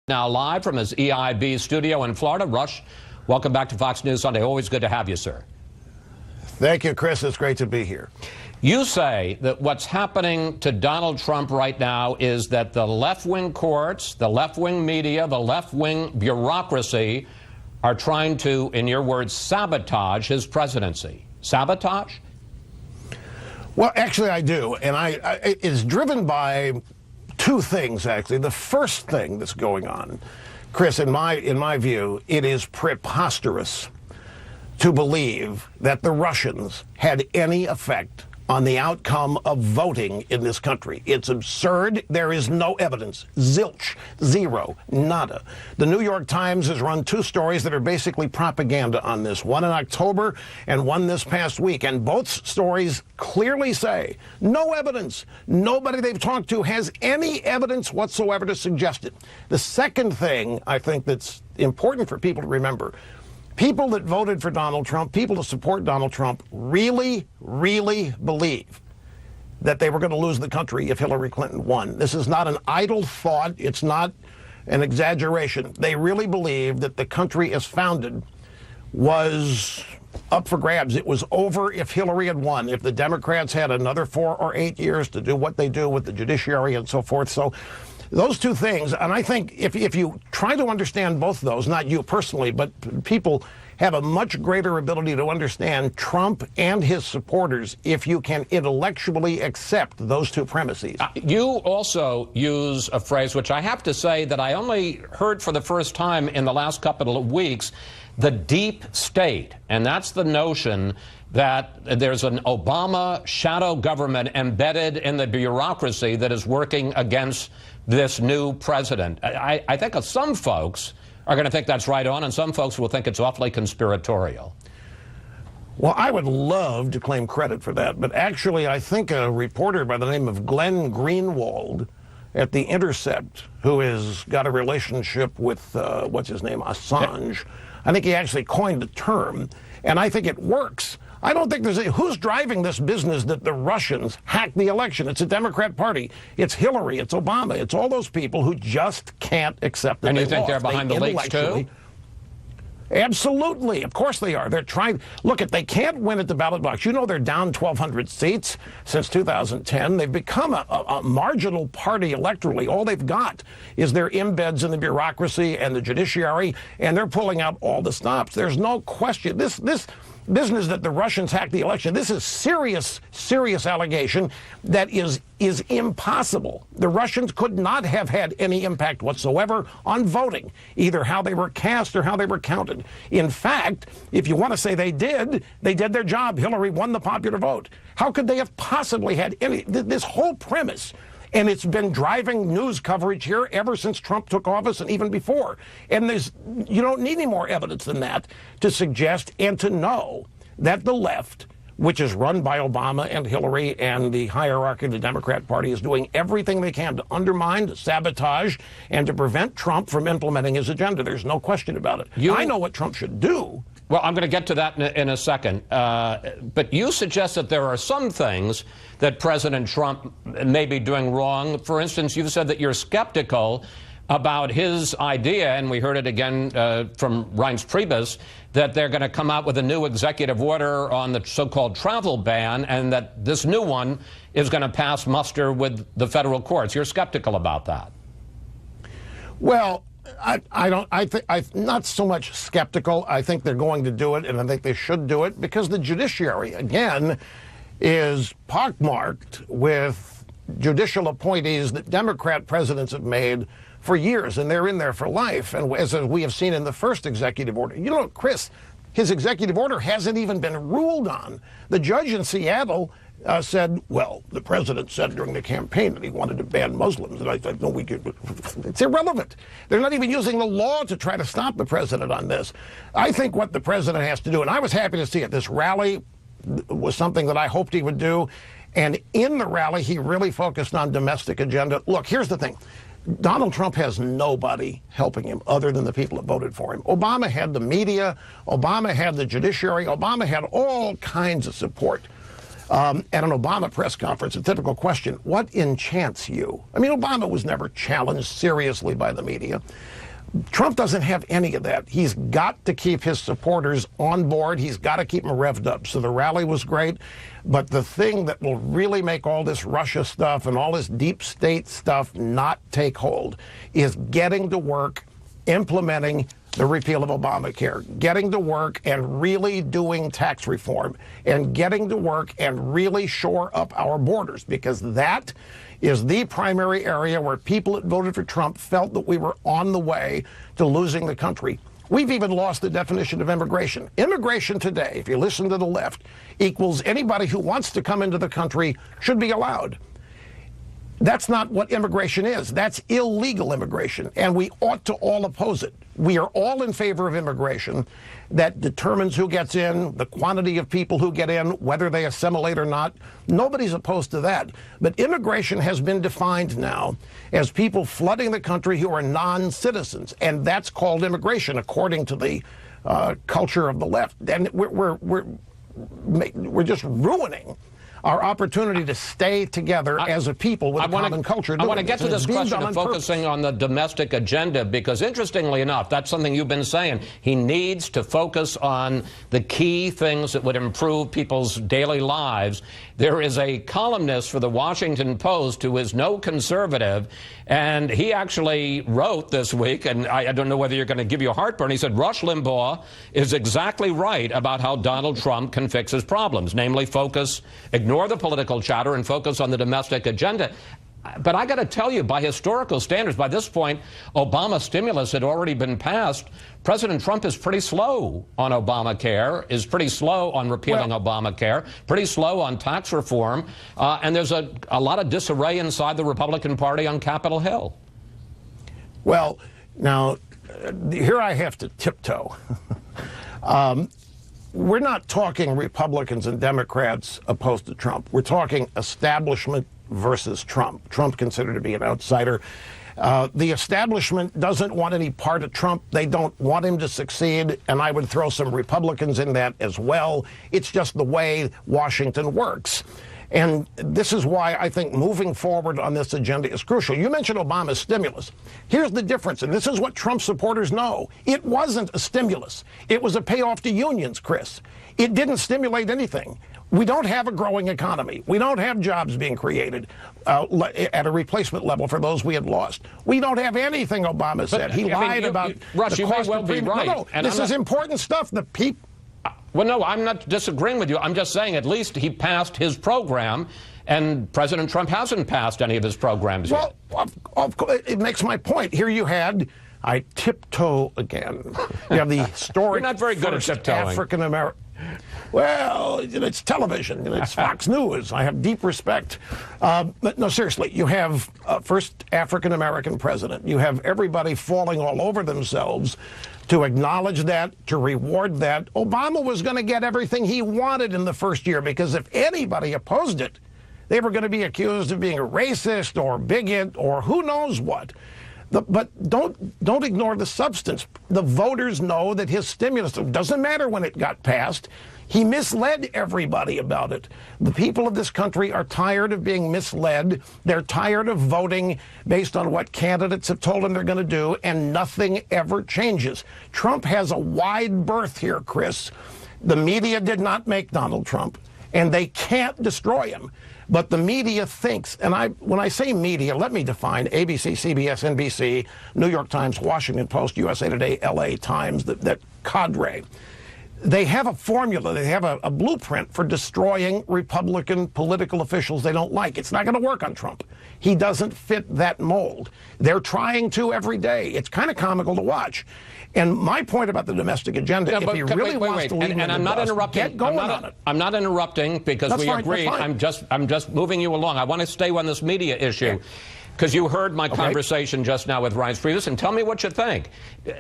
Now live from his EIB studio in Florida. Rush, welcome back to Fox News Sunday. Always good to have you, sir. Thank you, Chris. It's great to be here. You say that what's happening to Donald Trump right now is that the left-wing courts, the left-wing media, the left-wing bureaucracy are trying to, in your words, sabotage his presidency. Sabotage? Well, actually, I do. And it's driven by two things, actually. The first thing that's going on, Chris, in my view, it is preposterous to believe that the Russians had any effect on the outcome of voting in this country. It's absurd. There is no evidence. Zilch. Zero. Nada. The New York Times has run two stories that are basically propaganda on this, one in October and one this past week, and both stories clearly say no evidence. Nobody they've talked to has any evidence whatsoever to suggest it. The second thing I think that's important for people to remember, people that voted for Donald Trump, people to support Donald Trump, really, really believe that they were going to lose the country if Hillary Clinton won. This is not an idle thought. It's not an exaggeration. They really believe that the country as founded was up for grabs. It was over if Hillary had won, if the Democrats had another 4 or 8 years to do what they do with the judiciary and so forth. So those two things, and I think if you try to understand both of those, not you personally, but people have a much greater ability to understand Trump and his supporters if you can intellectually accept those two premises. You also use a phrase which I have to say that I only heard for the first time in the last couple of weeks, the deep state. And that's the notion that there's an Obama shadow government embedded in the bureaucracy that is working against this new president. I think some folks are going to think that's right on, and some folks will think it's awfully conspiratorial. Well, I would love to claim credit for that, but actually I think a reporter by the name of Glenn Greenwald at The Intercept, who has got a relationship with, what's his name, Assange, I think he actually coined the term, and I think it works. I don't think who's driving this business that the Russians hacked the election? It's a Democrat party. It's Hillary. It's Obama. It's all those people who just can't accept that and they you think lost. They're behind the leaks too? Absolutely. Of course they are. They're trying. Look, if they can't win at the ballot box, you know they're down 1,200 seats since 2010. They've become a marginal party electorally. All they've got is their embeds in the bureaucracy and the judiciary, and they're pulling out all the stops. There's no question. This business that the Russians hacked the election, this is serious allegation that is impossible. The Russians could not have had any impact whatsoever on voting, either how they were cast or how they were counted. In fact, if you want to say they did their job. Hillary won the popular vote. How could they have possibly had any, this whole premise? And it's been driving news coverage here ever since Trump took office and even before. And you don't need any more evidence than that to suggest and to know that the left, which is run by Obama and Hillary and the hierarchy of the Democrat Party, is doing everything they can to undermine, to sabotage, and to prevent Trump from implementing his agenda. There's no question about it. I know what Trump should do. Well, I'm going to get to that in a second. But you suggest that there are some things that President Trump may be doing wrong. For instance, you've said that you're skeptical about his idea, and we heard it again from Reince Priebus, that they're going to come out with a new executive order on the so-called travel ban, and that this new one is going to pass muster with the federal courts. You're skeptical about that. Well, I'm not so much skeptical. I think they're going to do it, and I think they should do it, because the judiciary, again, is pockmarked with judicial appointees that Democrat presidents have made for years, and they're in there for life. And as we have seen in the first executive order, you know, Chris, his executive order hasn't even been ruled on. The judge in Seattle said, well, the president said during the campaign that he wanted to ban Muslims. And I said, no, it's irrelevant. They're not even using the law to try to stop the president on this. I think what the president has to do, and I was happy to see it, this rally was something that I hoped he would do. And in the rally, he really focused on domestic agenda. Look, here's the thing. Donald Trump has nobody helping him other than the people that voted for him. Obama had the media. Obama had the judiciary. Obama had all kinds of support. at an Obama press conference, a typical question, what enchants you? I mean, Obama was never challenged seriously by the media. Trump doesn't have any of that. He's got to keep his supporters on board. He's got to keep them revved up. So the rally was great. But the thing that will really make all this Russia stuff and all this deep state stuff not take hold is getting to work implementing the repeal of Obamacare, getting to work and really doing tax reform, and getting to work and really shore up our borders, because that is the primary area where people that voted for Trump felt that we were on the way to losing the country. We've even lost the definition of immigration. Immigration today, if you listen to the left, equals anybody who wants to come into the country should be allowed. That's not what immigration is. That's illegal immigration, and we ought to all oppose it. We are all in favor of immigration that determines who gets in, the quantity of people who get in, whether they assimilate or not. Nobody's opposed to that. But immigration has been defined now as people flooding the country who are non-citizens, and that's called immigration according to the culture of the left. And we're just ruining our opportunity to stay together as a people with a common culture. I want to get to this question of focusing on the domestic agenda, because interestingly enough, that's something you've been saying. He needs to focus on the key things that would improve people's daily lives. There is a columnist for the Washington Post who is no conservative, and he actually wrote this week, and I don't know whether you're going to give you a heartburn, he said, Rush Limbaugh is exactly right about how Donald Trump can fix his problems, namely ignore the political chatter and focus on the domestic agenda. But I got to tell you, by historical standards, by this point, Obama stimulus had already been passed. President Trump is pretty slow on Obamacare, is pretty slow on repealing Obamacare, pretty slow on tax reform, and there's a lot of disarray inside the Republican Party on Capitol Hill. Well, now, here I have to tiptoe. We're not talking Republicans and Democrats opposed to Trump. We're talking establishment versus Trump. Trump considered to be an outsider. The establishment doesn't want any part of Trump. They don't want him to succeed, and I would throw some Republicans in that as well. It's just the way Washington works. And this is why I think moving forward on this agenda is crucial. You mentioned Obama's stimulus. Here's the difference, and this is what Trump supporters know. It wasn't a stimulus. It was a payoff to unions, Chris. It didn't stimulate anything. We don't have a growing economy. We don't have jobs being created at a replacement level for those we had lost. We don't have anything, Obama said. He lied about Rush, the you cost may well of be right. No, this is important stuff. The people. Well, no, I'm not disagreeing with you. I'm just saying at least he passed his program, and President Trump hasn't passed any of his programs yet. Well, it makes my point. Here you had, I tiptoe again. You have the historic You're not very good at tiptoeing. African-American. Well, it's television. It's Fox News. I have deep respect. But no, seriously, you have first African-American president. You have everybody falling all over themselves to acknowledge that, to reward that. Obama was going to get everything he wanted in the first year, because if anybody opposed it, they were going to be accused of being a racist or bigot or who knows what. But don't ignore the substance. The voters know that his stimulus, it doesn't matter when it got passed, he misled everybody about it. The people of this country are tired of being misled. They're tired of voting based on what candidates have told them they're going to do, and nothing ever changes. Trump has a wide berth here, Chris. The media did not make Donald Trump, and they can't destroy him. But the media thinks, and when I say media, let me define ABC, CBS, NBC, New York Times, Washington Post, USA Today, LA Times, that cadre. They have a formula, they have a blueprint for destroying Republican political officials they don't like. It's not going to work on Trump. He doesn't fit that mold. They're trying to every day. It's kind of comical to watch. And my point about the domestic agenda, if he really wants to leave and I'm not interrupting. Get going on it. I'm not interrupting because we agreed. I'm just moving you along. I want to stay on this media issue. Because you heard my conversation just now with Ryan Previous, and tell me what you think.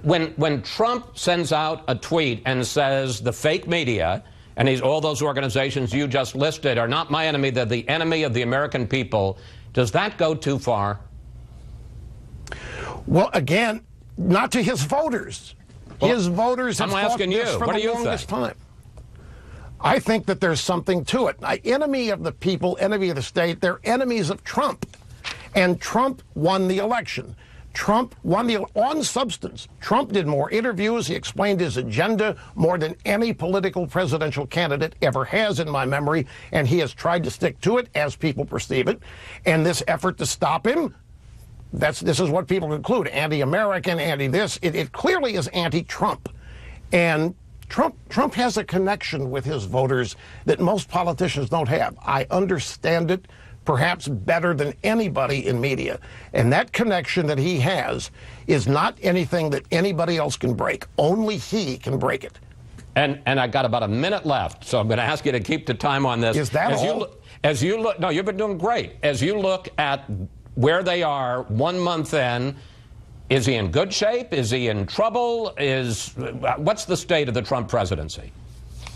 When Trump sends out a tweet and says the fake media, and all those organizations you just listed are not my enemy, they're the enemy of the American people, does that go too far? Well, again, not to his voters. His voters have thought this for the longest time. I think that there's something to it. Enemy of the people, enemy of the state, they're enemies of Trump. And Trump won the election. Trump won on substance. Trump did more interviews. He explained his agenda more than any political presidential candidate ever has in my memory, and he has tried to stick to it as people perceive it. And this effort to stop him, this is what people conclude: anti-American, anti-this. It clearly is anti-Trump. And Trump has a connection with his voters that most politicians don't have. I understand it perhaps better than anybody in media. And that connection that he has is not anything that anybody else can break. Only he can break it. And I got about a minute left, so I'm going to ask you to keep the time on this. Is that all? As you look, no, you've been doing great. As you look at where they are 1 month in, is he in good shape? Is he in trouble? What's the state of the Trump presidency?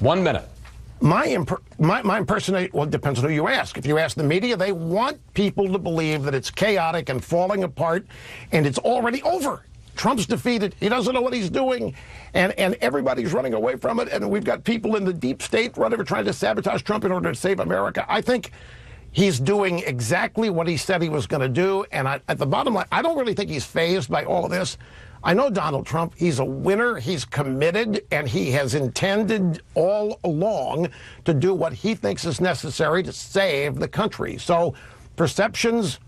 1 minute. My impersonation, well, it depends on who you ask. If you ask the media, they want people to believe that it's chaotic and falling apart, and it's already over. Trump's defeated. He doesn't know what he's doing, and everybody's running away from it, and we've got people in the deep state trying to sabotage Trump in order to save America. I think he's doing exactly what he said he was going to do, and at the bottom line, I don't really think he's fazed by all of this. I know Donald Trump. He's a winner. He's committed, and he has intended all along to do what he thinks is necessary to save the country. So perceptions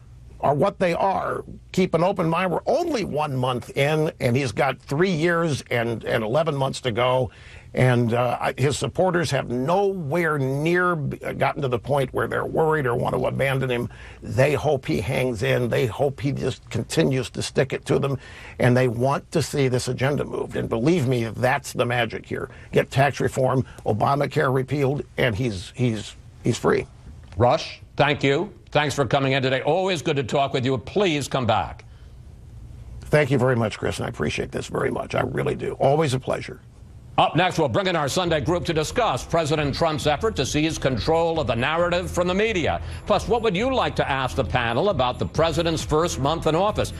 are what they are. Keep an open mind. We're only 1 month in, and he's got 3 years and 11 months to go. And his supporters have nowhere near gotten to the point where they're worried or want to abandon him. They hope he hangs in. They hope he just continues to stick it to them. And they want to see this agenda moved. And believe me, that's the magic here. Get tax reform, Obamacare repealed, and he's free. Rush, thank you. Thanks for coming in today. Always good to talk with you. Please come back. Thank you very much, Chris, and I appreciate this very much. I really do. Always a pleasure. Up next, we'll bring in our Sunday group to discuss President Trump's effort to seize control of the narrative from the media. Plus, what would you like to ask the panel about the president's first month in office?